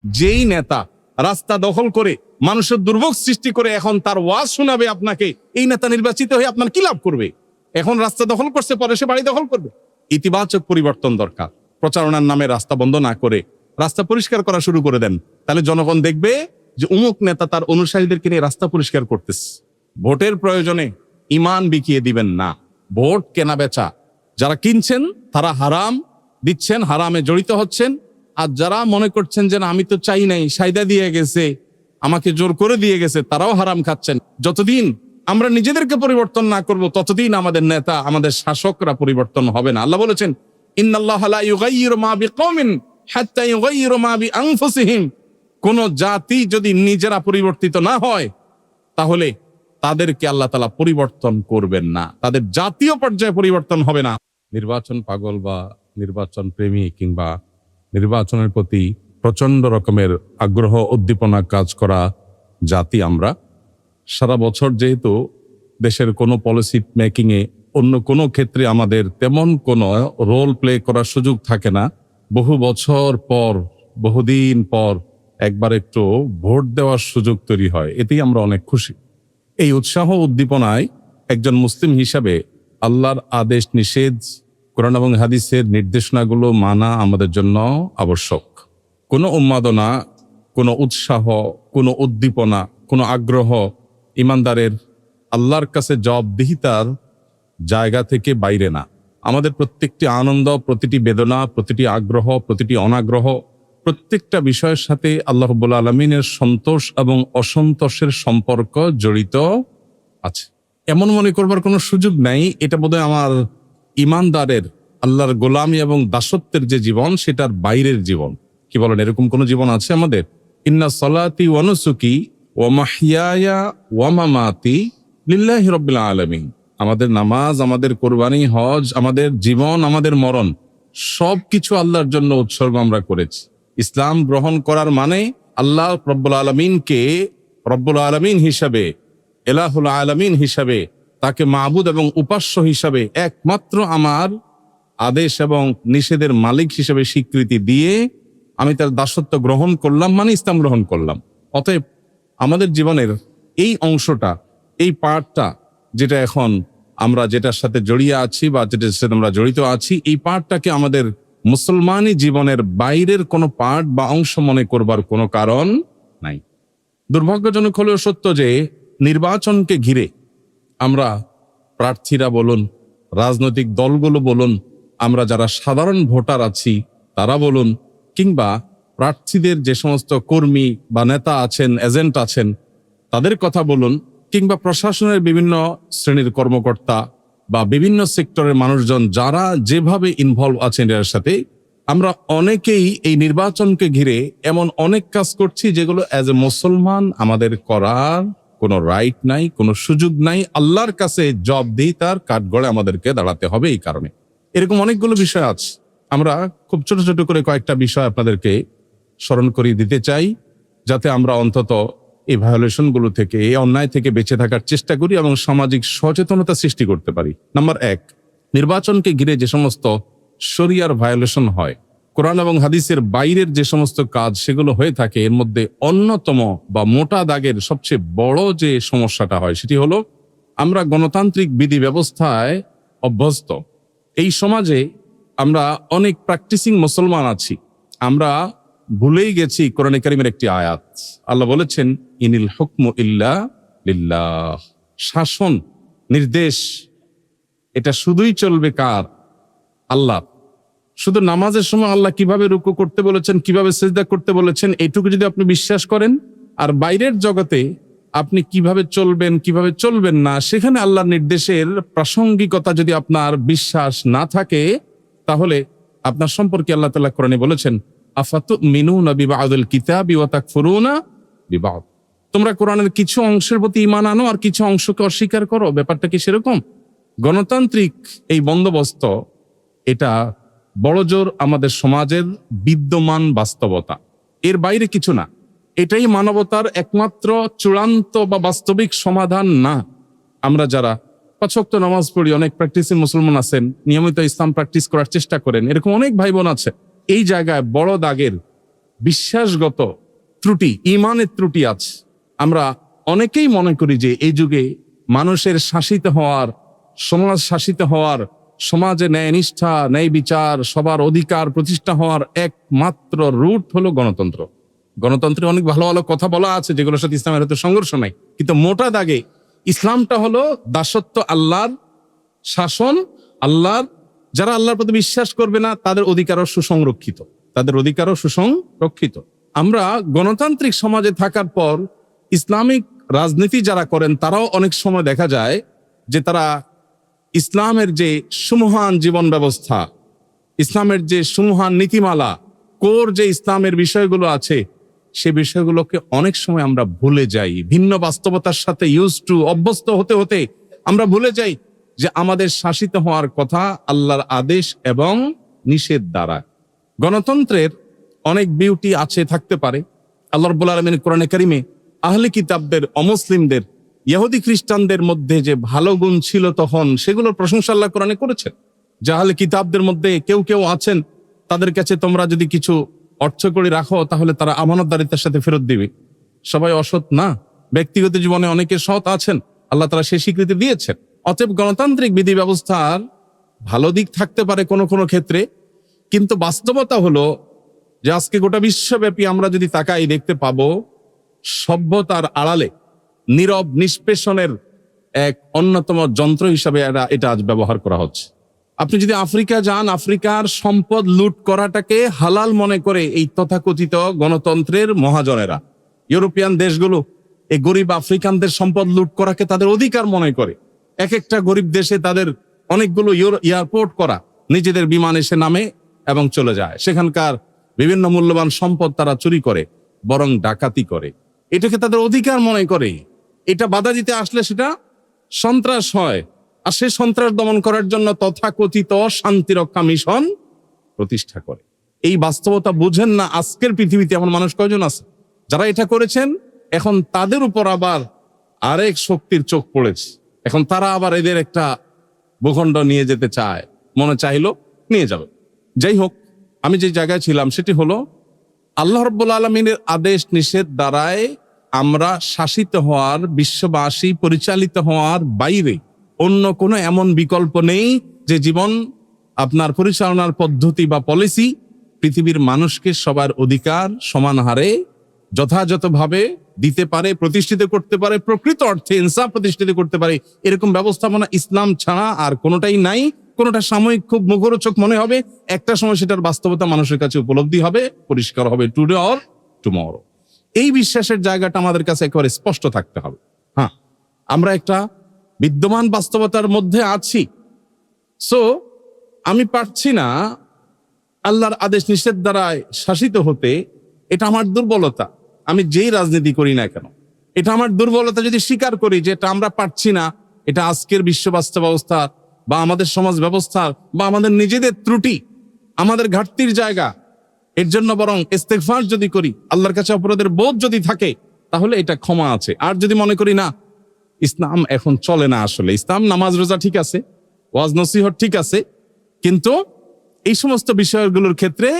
যেই নেতা রাস্তা দখল করে মানুষের দুর্ভোগ সৃষ্টি করে এখন তার ওয়াজ শোনাবে আপনাকে, এই নেতা নির্বাচিত হয়ে আপনার কি লাভ করবে? এখন রাস্তা দখল করছে, পরে সে বাড়ি দখল করবে। ইতিবাচক পরিবর্তন দরকার। প্রচারণার নামে রাস্তা বন্ধ না করে রাস্তা পরিষ্কার করা শুরু করে দেন, তাহলে জনগণ দেখবে যে অমুক নেতা তার অনুসারীদেরকে নিয়ে রাস্তা পরিষ্কার করতেছে। ভোটের প্রয়োজনে ইমান বিকিয়ে দিবেন না। ভোট কেনা বেচা, যারা কিনছেন তারা হারাম দিচ্ছেন, হারামে জড়িত হচ্ছেন। আর যারা মনে করছেন যে না আমি তো চাই নাই, সাইদা দিয়ে গেছে, আমাকে জোর করে দিয়ে গেছে, তারাও হারাম খাচ্ছেন। যতদিন আমরা নিজেদেরকে পরিবর্তন না করব, ততদিন আমাদের নেতা, আমাদের শাসকরা পরিবর্তন হবে না। আল্লাহ বলেছেন, ইন্নাল্লাহা লা ইউগাইয়িরু মা বিকওমিন হাত্তা ইউগাইয়িরু মা বিআনফুসিহিম। কোন জাতি যদি নিজেরা পরিবর্তিত না হয়, তাহলে তাদেরকে আল্লাহ তাআলা পরিবর্তন করবেন না, তাদের জাতীয় পর্যায়ে পরিবর্তন হবে না। নির্বাচন পাগল বা নির্বাচন প্রেমী কিংবা নির্বাচনের প্রতি প্রচন্ড রকমের আগ্রহ উদ্দীপনা কাজ করা জাতি আমরা। সারা বছর যেহেতু দেশের কোনো পলিসি মেকিং এ অন্য কোনো ক্ষেত্রে আমাদের তেমন কোনো রোল প্লে করার সুযোগ থাকে না, বহু বছর পর, বহুদিন পর একবার একটু ভোট দেওয়ার সুযোগ তৈরি হয়, এতেই আমরা অনেক খুশি। এই উৎসাহ উদ্দীপনায় একজন মুসলিম হিসাবে আল্লাহর আদেশ নিষেধ, কোরআন এবং হাদিসের নির্দেশনাগুলো মানা আমাদের জন্য আবশ্যক। কোনো উন্মাদনা, কোনো উৎসাহ, কোনো উদ্দীপনা, কোনো আগ্রহ ইমানদারের আল্লাহর কাছে জবাবদিহিতার জায়গা থেকে বাইরে না। আমাদের প্রত্যেকটি আনন্দ, প্রতিটি বেদনা, প্রতিটি আগ্রহ, প্রতিটি অনাগ্রহ, প্রত্যেকটা বিষয়ের সাথে আল্লাহ রাব্বুল আলামিনের সন্তোষ এবং অসন্তোষের সম্পর্ক জড়িত আছে। এমন মনে করবার কোনো সুযোগ নাই এটা বোধহয় আমার ইমানদারের আল্লাহর গোলামি এবং দাসত্বের যে জীবন, সেটার বাইরের জীবন। কি বলেন, এরকম কোন জীবন আছে আমাদের? ইন্না সলাতি ওয়া নুসুকি ওয়া মাহইয়ায়া ওয়া মামাতি লিল্লাহি রাব্বিল আলামিন। আমাদের নামাজ, আমাদের কোরবানি, হজ, আমাদের জীবন, আমাদের মরণ, সবকিছু আল্লাহর জন্য উৎসর্গ আমরা করেছি। ইসলাম গ্রহণ করার মানে আল্লাহ রব্বুল আলামিনকে রব্বুল আলামিন হিসাবে, ইলাহুল আলামিন হিসাবে, তাকে মাবুদ এবং উপাস্য হিসাবে, একমাত্র আমার আদেশ এবং নিষেধের মালিক হিসেবে স্বীকৃতি দিয়ে আমি তার দাসত্ব গ্রহণ করলাম, মানে ইসলাম গ্রহণ করলাম। অতএব আমাদের জীবনের এই অংশটা, এই পার্টটা, যেটা এখন আমরা যেটার সাথে জড়িয়ে আছি বা যেটার সাথে আমরা জড়িত আছি, এই পার্টটাকে আমাদের মুসলমানি জীবনের বাইরের কোনো পার্ট বা অংশ মনে করবার কোনো কারণ নাই। দুর্ভাগ্যজনক হলেও সত্য যে নির্বাচনকে ঘিরে আমরা প্রার্থীরা বলুন, রাজনৈতিক দলগুলো বলুন, আমরা যারা সাধারণ ভোটার আছি তারা বলুন, কিংবা প্রার্থীদের যে সমস্ত কর্মী বা নেতা আছেন, এজেন্ট আছেন, তাদের কথা বলুন, কিংবা প্রশাসনের বিভিন্ন শ্রেণীর কর্মকর্তা বা বিভিন্ন সেক্টরের মানুষজন যারা যেভাবে ইনভলভ আছেন এর সাথে, আমরা অনেকেই এই নির্বাচনকে ঘিরে এমন অনেক কাজ করছি যেগুলো অ্যাজ এ মুসলমান আমাদের করার কোনো রাইট নাই, কোনো সুযোগ নাই। আল্লাহর কাছে জবাবদিহিতার কাঠগড়ে আমাদেরকে দাঁড়াতে হবে। এই কারণে এরকম অনেকগুলো বিষয় আছে। আমরা খুব ছোট ছোট করে কয়েকটা বিষয় আপনাদেরকে স্মরণ করিয়ে দিতে চাই, যাতে আমরা অন্তত এই ভায়োলেশনগুলো থেকে, এই অন্যায় থেকে বেঁচে থাকার চেষ্টা করি এবং সামাজিক সচেতনতা সৃষ্টি করতে পারি। নাম্বার 1, নির্বাচনকে ঘিরে যে সমস্ত শরিয়ার ভায়োলেশন হয়, কোরআন এবং হাদিসের বাইরের যে সমস্ত কাজ সেগুলো হয়ে থাকে, এর মধ্যে অন্যতম বা মোটা দাগের সবচেয়ে বড় যে সমস্যাটা হয় সেটি হলো আমরা গণতান্ত্রিক বিধি ব্যবস্থায় অভ্যস্ত। এই সমাজে আমরা অনেক প্র্যাকটিসিং মুসলমান আছি, আমরা ভুলেই গেছি কোরআনে কারিমের একটি আয়াত। আল্লাহ বলেছেন, ইনিল হুকমু ইল্লা লিল্লাহ। শাসন, নির্দেশ, এটা শুধুই চলবে কার? আল্লাহ। শুধু নামাজের সময় আল্লাহ কিভাবে রুকু করতে বলেছেন, কিভাবে সিজদা করতে বলেছেন, এইটুকু যদি আপনি বিশ্বাস করেন, আর বাইরের জগতে আপনি কিভাবে চলবেন, কিভাবে চলবেন না, সেখানে আল্লাহর নির্দেশের প্রাসঙ্গিকতা যদি আপনার বিশ্বাস না থাকে, তাহলে আপনার সম্পর্কে আল্লাহ তাআলা কোরআনে বলেছেন, আফাতুমিনুনা বিবাদিল কিতাবি ওয়া তাকফুরুনা বিবাদ। তোমরা কোরআনের কিছু অংশের প্রতি ঈমান আনো আর কিছু অংশকে অস্বীকার করো। ব্যাপারটা কি সেরকম? গণতান্ত্রিক এই বন্দোবস্ত, এটা বড়জোর আমাদের সমাজের বিদ্যমান বাস্তবতা, এর বাইরে কিছু না। এটাই মানবতার একমাত্র চূড়ান্ত বা বাস্তবিক সমাধান না। আমরা যারা 5 ওয়াক্ত নামাজ পড়ি, অনেক প্র্যাকটিসিং মুসলমান আছেন, নিয়মিত ইসলাম প্র্যাকটিস করার চেষ্টা করেন, এরকম অনেক ভাই বোন আছে। এই জায়গায় বড় দাগের বিশ্বাসগত ত্রুটি, ইমানের ত্রুটি আছে। আমরা অনেকেই মনে করি যে এই যুগে মানুষের শাসিত হওয়ার, সমাজ শাসিত হওয়ার, সমাজে ন্যায় নিষ্ঠা, ন্যায় বিচার, সবার অধিকার প্রতিষ্ঠা হওয়ার একমাত্র রুট হলো গণতন্ত্র। গণতন্ত্রে অনেক ভালো ভালো কথা বলা আছে যেগুলোর সাথে ইসলামের হয়তো সংঘর্ষ নাই, কিন্তু মোটা দাগে ইসলামটা হলো দাসত্ব, আল্লাহর শাসন, আল্লাহর, যারা আল্লাহর প্রতি বিশ্বাস করবে না তাদের অধিকারও সুসংরক্ষিত, তাদের অধিকারও সুসংরক্ষিত। আমরা গণতান্ত্রিক সমাজে থাকার পর ইসলামিক রাজনীতি যারা করেন তারাও অনেক সময় দেখা যায় যে তারা ইসলামের যে সুমহান জীবন ব্যবস্থা, ইসলামের যে সুমহান নীতিমালা, কোর যে ইসলামের বিষয়গুলো আছে, সে বিষয়গুলোকে অনেক সময় আমরা ভুলে যাই। ভিন্ন বাস্তবতার সাথে অভ্যস্ত হতে হতে আমরা ভুলে যাই যে আমাদের শাসিত হওয়ার কথা আল্লাহর আদেশ এবং নিষেধ দ্বারা। গণতন্ত্রের অনেক বিউটি আছে, থাকতে পারে। আল্লাহ রাব্বুল আলামিন কোরআনে কারিমে আহলে কিতাবদের, অমুসলিমদের, ইহুদি খ্রিস্টানদের মধ্যে যে ভালো গুণ ছিল তখন, সেগুলোর প্রশংসা আল্লাহ কোরআনে করেছেন। যে আহলে কিতাবদের মধ্যে কেউ কেউ আছেন, তাদের কাছে তোমরা যদি কিছু অর্থ করে রাখো তাহলে তারা আমানতদারিতার সাথে ফেরত দিবে। সবাই অসৎ না, ব্যক্তিগত জীবনে অনেকে সৎ আছেন, আল্লাহ তারা সেই স্বীকৃতি দিয়েছেন। অতএব গণতান্ত্রিক বিধি ব্যবস্থার ভালো দিক থাকতে পারে কোনো কোনো ক্ষেত্রে, কিন্তু বাস্তবতা হলো যে আজকে গোটা বিশ্বব্যাপী আমরা যদি তাকাই দেখতে পাবো সভ্যতার আড়ালে নীরব নিষ্পেষণের এক অন্যতম যন্ত্র হিসাবে এটা আজ ব্যবহার করা হচ্ছে। আপনি যদি আফ্রিকা যান, আফ্রিকার সম্পদ লুট করাটাকে হালাল মনে করে এই তথাকথিত গণতন্ত্রের মহাজনেরা। ইউরোপিয়ান দেশগুলো এই গরিব আফ্রিকানদের সম্পদ লুট করাকে তাদের অধিকার মনে করে। এক একটা গরিব দেশে তাদের অনেকগুলো এয়ারপোর্ট করা, নিজেদের বিমান এসে নামে এবং চলে যায়, সেখানকার বিভিন্ন মূল্যবান সম্পদ তারা চুরি করে, বরং ডাকাতি করে। এটাকে তাদের অধিকার মনে করে। এটা বাধা দিতে আসলে সেটা সন্ত্রাস হয়, আর সে সন্ত্রাস দমন করার জন্য তথাকথিত শান্তিরক্ষা মিশন প্রতিষ্ঠা করে। এই বাস্তবতা বুঝেন না আজকের পৃথিবীতে এমন মানুষ কয়জন আছে যারা এটা করেছেন। এখন তাদের উপর আবার আরেক শক্তির চোখ পড়েছে, এখন তারা আবার এদের একটা ভূখণ্ড নিয়ে যেতে চায়, মনে চাইলো নিয়ে যাবে। যাই হোক, আমি যে জায়গায় ছিলাম সেটি হলো আল্লাহ রাব্বুল আলামিনের আদেশ নিষেধ দ্বারায় আমরা শাসিত হওয়ার, বিশ্ববাসী পরিচালিত হওয়ার বাইরে অন্য কোনো এমন বিকল্প নেই যে জীবন আপনার পরিচালনার পদ্ধতি বা পলিসি পৃথিবীর মানুষকে সবার অধিকার সমান হারে যথাযথভাবে দিতে পারে, প্রতিষ্ঠিত করতে পারে, প্রকৃত অর্থে ইনসাফ প্রতিষ্ঠিত করতে পারে। এরকম ব্যবস্থাপনা ইসলাম ছাড়া আর কোনোটাই নাই। কোনোটা সাময়িক খুব মুখরোচক মনে হবে, একটা সময় সেটার বাস্তবতা মানুষের কাছে উপলব্ধি হবে, পরিষ্কার হবে, টুডে অর টুমরো। এই বিশ্বাসের জায়গাটা আমাদের কাছে একেবারে স্পষ্ট থাকতে হবে। হ্যাঁ, আমরা একটা বিদ্যমান বাস্তবতার মধ্যে আছি। সো আমি পারছি না আল্লাহর আদেশ নিষেধ দ্বারায় শাসিত হতে, এটা আমার দুর্বলতা। আমি যেই রাজনীতি করি না কেন, এটা আমার দুর্বলতা যদি স্বীকার করি যে এটা আমরা পারছি না, এটা আজকের বিশ্ব বাস্তব অবস্থা বা আমাদের সমাজ ব্যবস্থা বা আমাদের নিজেদের ত্রুটি, আমাদের ঘাটতির জায়গা, এর জন্য বরং ইস্তেগফার যদি করি, আল্লাহর কাছে অপরাধের বোধ যদি থাকে, তাহলে এটা ক্ষমা আছে। আর যদি মনে করি না, ইসলাম এখন চলে না, আসলে ইসলাম নামাজ রোজা ঠিক আছে, ওয়াজ নসিহত ঠিক আছে, কিন্তু এই সমস্ত বিষয়গুলোর ক্ষেত্রে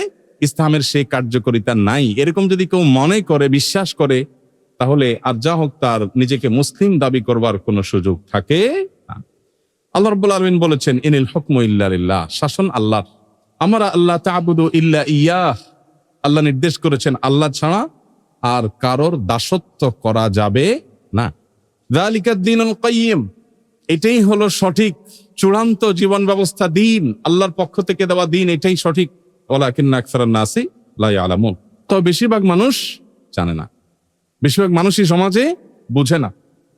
ইসলামের সেই কার্যকারিতা নাই, এরকম যদি কেউ মনে করে, বিশ্বাস করে, তাহলে আর যা হোক তার নিজেকে মুসলিম দাবি করবার কোনো সুযোগ থাকে না। আল্লাহ রাব্বুল আলামিন বলেছেন, ইনিল হুকমু ইল্লা লিল্লাহ, শাসন আল্লাহর। আমরা আল্লাহ তা'বুদু ইল্লা ইয়াহ, আল্লাহ নির্দেশ করেছেন আল্লাহ ছাড়া আর কারোর দাসত্ব করা যাবে না। যালিকাদ দীনুল কাইয়্যিম, এটাই হলো সঠিক চূড়ান্ত জীবন ব্যবস্থা, দিন, আল্লাহর পক্ষ থেকে দেওয়া দিন, এটাই সঠিক। ওয়ালাকিন্না আকসারান নাসি লা ইয়ালামুন, তো বেশিরভাগ মানুষ জানে না, বেশিরভাগ মানুষই সমাজে বুঝে না।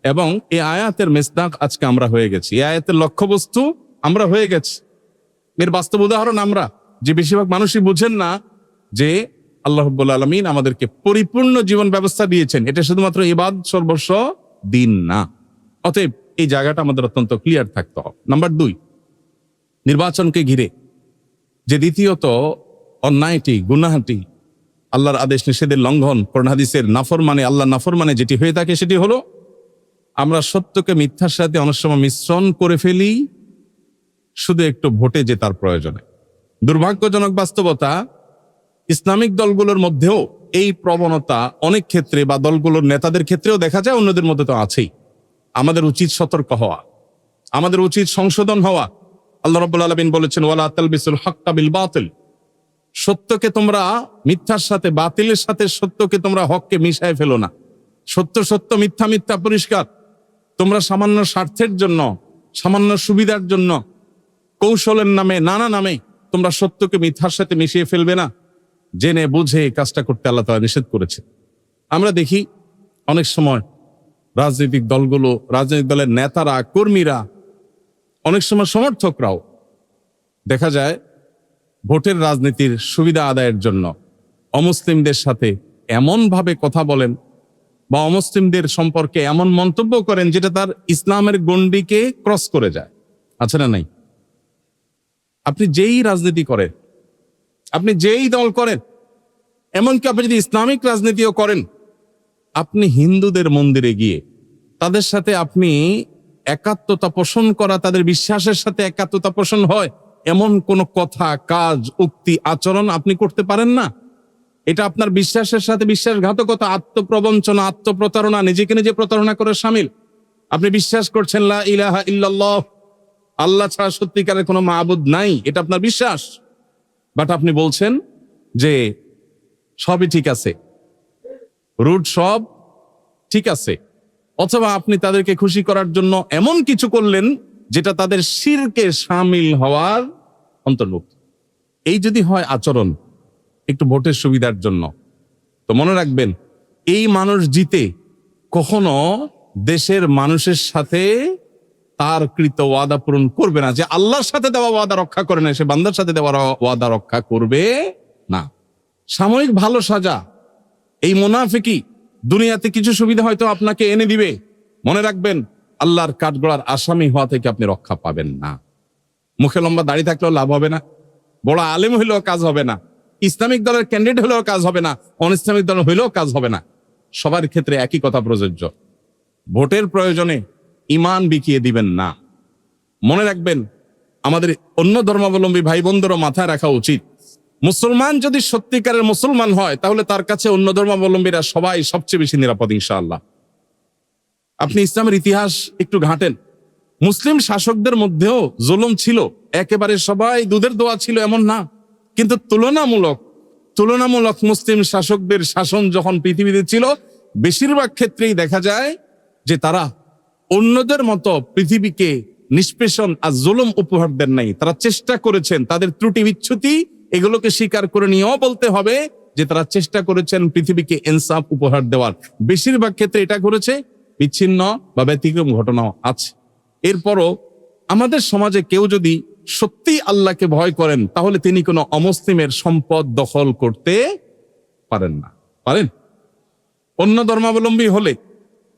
এবং এই আয়াতের মিসদাক আজকে আমরা হয়ে গেছি, এই আয়াতের লক্ষ্যবস্তু আমরা হয়ে গেছি। এর বাস্তব উদাহরণ আমরা, যে বেশিরভাগ মানুষই বুঝেন না যে আল্লাহ রাব্বুল আলামিন আমাদেরকে পরিপূর্ণ জীবন ব্যবস্থা দিয়েছেন, এটা শুধুমাত্র ইবাদত সর্বস্ব দিন না। অতএব এই জায়গাটা আমাদের অত্যন্ত ক্লিয়ার থাকতে হবে। নাম্বার 2, নির্বাচনকে ঘিরে যে দ্বিতীয়ত অন্যায়টি, গুনাহটি, আল্লাহর আদেশ নিষেধের লঙ্ঘন, কোরআন হাদিসের নাফরমানে, আল্লাহর নাফরমানে যেটি হয়ে থাকে সেটি হলো আমরা সত্যকে মিথ্যার সাথে অনেক সময় মিশ্রণ করে ফেলি শুধু একটু ভোটে জেতার প্রয়োজনে। দুর্ভাগ্যজনক বাস্তবতা, ইসলামিক দলগুলোর মধ্যেও এই প্রবণতা অনেক ক্ষেত্রে বা দলগুলোর নেতাদের ক্ষেত্রেও দেখা যায়, অন্যদের মধ্যে তো আছেই। আমাদের উচিত সতর্ক হওয়া, আমাদের উচিত সংশোধন হওয়া। আল্লাহ রাব্বুল আলামিন বলেছেন, ওয়ালা তালবিসুল হাক্কা বিল বাতিল, সত্যকে তোমরা মিথ্যার সাথে, বাতিলের সাথে সত্যকে তোমরা হককে মিশায় ফেলো না। সত্য সত্য, মিথ্যা মিথ্যা, পরিষ্কার। তোমরা সামান্য স্বার্থের জন্য, সামান্য সুবিধার জন্য, কৌশলের নামে, নানা নামে তোমরা সত্যকে মিথ্যার সাথে মিশিয়ে ফেলবে না। জেনে বুঝে এই কাজটা করতে আল্লাহ তাআলা নিষেধ করেছে। আমরা দেখি অনেক সময় রাজনৈতিক দলগুলো, রাজনৈতিক দলের নেতারা, কর্মীরা, অনেক সময় সমর্থকরাও দেখা যায় ভোটের রাজনীতির সুবিধা আদায়ের জন্য অমুসলিমদের সাথে এমন ভাবে কথা বলেন বা অমুসলিমদের সম্পর্কে এমন মন্তব্য করেন যেটা তার ইসলামের গণ্ডিকে ক্রস করে যায়। আছে না নাই? আপনি যেই রাজনীতি করেন, আপনি যেই দল করেন, এমনকি আপনি যদি ইসলামিক রাজনীতিও করেন, আপনি হিন্দুদের মন্দিরে গিয়ে তাদের সাথে আপনি একাত্মতা পোষণ করা, তাদের বিশ্বাসের সাথে একাত্মতা পোষণ হয় এমন কোন কথা, কাজ, উক্তি, আচরণ আপনি করতে পারেন না। এটা আপনার বিশ্বাসের সাথে বিশ্বাসঘাতকতা, আত্মপ্রবঞ্চনা, আত্মপ্রতারণা, নিজেকে নিজে প্রতারণা করে শামিল। আপনি বিশ্বাস করছেন লা ইলাহা ইল্লাল্লাহ, আল্লাহ ছাড়া সত্যিকারের কোনো মাবুদ নাই, এটা আপনার বিশ্বাস, বাট আপনি বলছেন যে সবই ঠিক আছে, রুট সব ঠিক আছে। অথবা আপনি তাদেরকে খুশি করার জন্য এমন কিছু করলেন যেটা তাদের শিরকে শামিল হওয়ার অন্তর্ভুক্ত। এই যদি হয় আচরণ একটু ভোটের সুবিধার জন্য, তো মনে রাখবেন এই মানুষ জিতে কখনো দেশের মানুষের সাথে তার কৃত ওয়াদা পূরণ করবে না। যে আল্লাহর সাথে দেওয়া ওয়াদা রক্ষা করে না, সে বান্দার সাথে দেওয়া ওয়াদা রক্ষা করবে না। সাময়িক ভালো সাজা, এই মুনাফিকি দুনিয়াতে কিছু সুবিধা হয়তো আপনাকে এনে দিবে, মনে রাখবেন আল্লাহর কাঠগড়ার আসামি হওয়া থেকে আপনি রক্ষা পাবেন না। মুখে লম্বা দাড়ি থাকলেও লাভ হবে না, বড় আলেম হইলেও কাজ হবে না, ইসলামিক দলের ক্যান্ডিডেট হলেও কাজ হবে না, অন ইসলামিক দল হইলেও কাজ হবে না। সবার ক্ষেত্রে একই কথা প্রযোজ্য। ভোটের প্রয়োজনে ঈমান বিকিয়ে দিবেন না। মনে রাখবেন আমাদের অন্য ধর্মাবলম্বী ভাই বোনদেরও মাথায় রাখা উচিত, মুসলমান যদি সত্যিকারের মুসলমান হয় তাহলে তার কাছে অন্য ধর্মাবলম্বীরা সবাই সবচেয়ে বেশি নিরাপদ ইনশাআল্লাহ। আপনি ইসলামের ইতিহাস একটু ঘাটেন, মুসলিম শাসকদের মধ্যেও জুলুম ছিল, একেবারে সবাই দুধের দোয়া ছিল এমন না, কিন্তু তুলনামূলক মুসলিম শাসকদের শাসন যখন পৃথিবীতে ছিল, বেশিরভাগ ক্ষেত্রেই দেখা যায় যে তারা অন্যদের মতো পৃথিবীকে নিষ্পেষণ আর জুলুম উপহার দেন নাই। তারা চেষ্টা করেছেন তাদের ত্রুটি বিচ্যুতি এগুলোকে স্বীকার করে নিয়েও বলতে হবে যে তারা চেষ্টা করেছেন পৃথিবীকে ইনসাফ উপহার দেওয়ার। বেশিরভাগ ক্ষেত্রে এটা করেছে, বিচ্ছিন্ন বা ব্যতিক্রম ঘটনাও আছে। এরপরও আমাদের সমাজে কেউ যদি সত্যি আল্লাহকে ভয় করেন তাহলে তিনি কোনো অমুসলিমের সম্পদ দখল করতে পারেন না। পারেন? অন্য ধর্মাবলম্বী হলে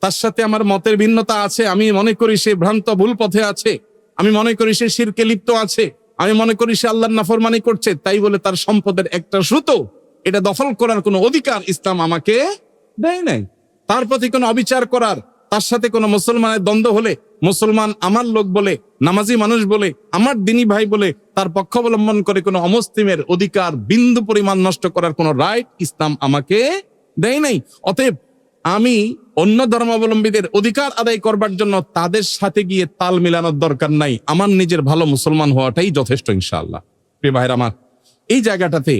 তার সাথে আমার মতের ভিন্নতা আছে, আমি মনে করি সে ভ্রান্ত ভুল পথে আছে, আমি মনে করি সে শিরকে লিপ্ত আছে, আমি মনে করি সে আল্লাহর নাফরমানি করছে, তাই বলে তার সম্পদের একটা সুতো এটা দখল করার কোনো অধিকার ইসলাম আমাকে দেয় নাই। তার প্রতি কোনো অবিচার করার, তার সাথে কোনো মুসলমানের দ্বন্দ্ব হলে মুসলমান আমার লোক বলে, নামাজি মানুষ বলে, আমার দিনী ভাই বলে তার পক্ষ অবলম্বন করে কোনো অমুসলিমের অধিকার বিন্দু পরিমাণ নষ্ট করার কোনো রাইট ইসলাম আমাকে দেয় নাই। অতএব আমি অন্য ধর্মাবলম্বীদের অধিকার আদায় করবার জন্য তাদের সাথে গিয়ে তাল মিলানোর দরকার নাই, আমার নিজের ভালো মুসলমান হওয়াটাই যথেষ্ট ইনশাআল্লাহ। প্রিয় ভাইরা আমার, এই জায়গাটাতে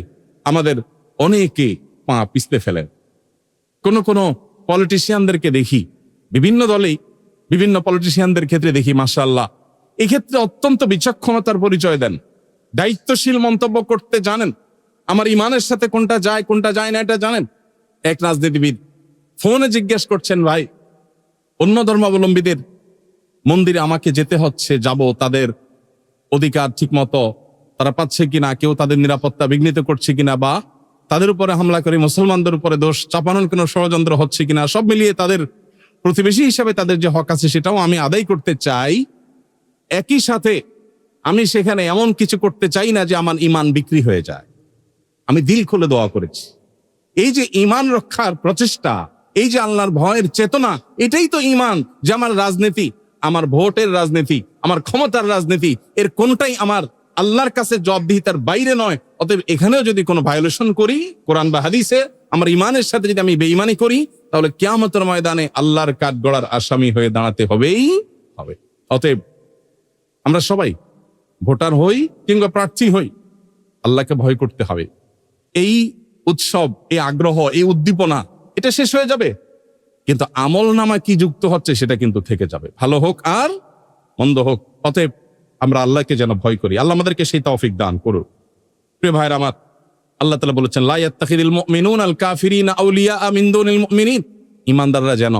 আমাদের অনেকে পা পিছলে ফেলেন। কোন পলিটিশিয়ানদেরকে দেখি, বিভিন্ন দলেই বিভিন্ন পলিটিশিয়ানদের ক্ষেত্রে দেখি মাশাআল্লাহ এই ক্ষেত্রে অত্যন্ত বিচক্ষণতার পরিচয় দেন, দায়িত্বশীল মন্তব্য করতে জানেন, আমার ইমানের সাথে কোনটা যায় কোনটা যায় না এটা জানেন। এক রাজনীতিবিদ ফোনে জিজ্ঞেস করছেন, ভাই অন্য ধর্মাবলম্বীদের মন্দিরে আমাকে যেতে হচ্ছে, যাব, তাদের অধিকার ঠিক মতো তারা পাচ্ছে কিনা, কেউ তাদের নিরাপত্তা বিঘ্নিত করছে কিনা, বা তাদের উপরে হামলা করে মুসলমানদের উপরে দোষ চাপানোর কোনো ষড়যন্ত্র হচ্ছে কিনা, সব মিলিয়ে তাদের প্রতিবেশী হিসাবে তাদের যে হক আছে সেটাও আমি আদায় করতে চাই। একই সাথে আমি সেখানে এমন কিছু করতে চাই না যে আমার ঈমান বিক্রি হয়ে যায়। আমি দিল খুলে দোয়া করেছি। এই যে ঈমান রক্ষার প্রচেষ্টা, এই যে আল্লাহর ভয়ের চেতনা, এটাই তো ঈমান। যে আমার রাজনীতি, আমার ভোটের রাজনীতি, আমার ক্ষমতার রাজনীতি, এর কোনটাই আমার আল্লাহর কাছে জবাবদিহিতার বাইরে নয়। অতএব এখানেও যদি কোনো ভায়োলেশন করি কোরআন বা হাদিসে, আমার ইমানের সাথে যদি আমি বেঈমানি করি, তাহলে কিয়ামতের ময়দানে আল্লাহর কাঠগড়ার আসামি হয়ে দাঁড়াতে হবেই হবে। অতএব আমরা সবাই ভোটার হই কিংবা প্রার্থী হই, আল্লাহকে ভয় করতে হবে। এই উৎসব, এই আগ্রহ, এই উদ্দীপনা এটা শেষ হয়ে যাবে, কিন্তু আমল নামা কি যুক্ত হচ্ছে সেটা কিন্তু থেকে যাবে, ভালো হোক আর মন্দ হোক। অতএব আমরা আল্লাহকে যেন ভয় করি, আল্লাহ আমাদেরকে সেই তৌফিক দান করুন। প্রিয় ভাইরা আমার, আল্লাহ তাআলা বলেছেন লা ইয়াত্তাখিযুল মুমিনুনা আল কাফিরিনা আউলিয়া মিন দুনিল মুমিনিন। ঈমানদাররা যেন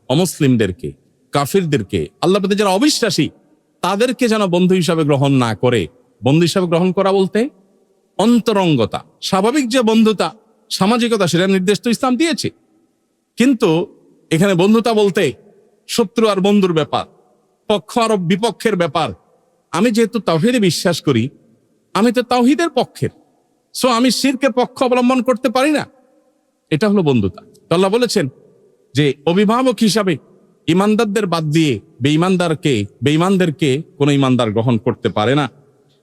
অমুসলিমদেরকে, কাফিরদেরকে, আল্লাহর প্রতি যারা অবিশ্বাসী তাদেরকে যেন বন্ধু হিসাবে গ্রহণ না করে। বন্ধু হিসাবে গ্রহণ করা বলতে অন্তরঙ্গতা, স্বাভাবিক যে বন্ধুতা, সামাজিকতা, সেটা নির্দেশ তো ইসলাম দিয়েছে। কিন্তু এখানে বন্ধুতা বলতে শত্রু আর বন্ধুর ব্যাপার, পক্ষ আর বিপক্ষের ব্যাপার। আমি যেহেতু তাওহীদে বিশ্বাস করি, আমি তো তাওহীদের পক্ষের, সো আমি শিরকের পক্ষ অবলম্বন করতে পারি না। এটা হলো বন্ধুতা। তো আল্লাহ বলেছেন যে অভিভাবক হিসাবে ইমানদারদের বাদ দিয়ে বেঈমানদেরকে কোন ইমানদার গ্রহণ করতে পারে না।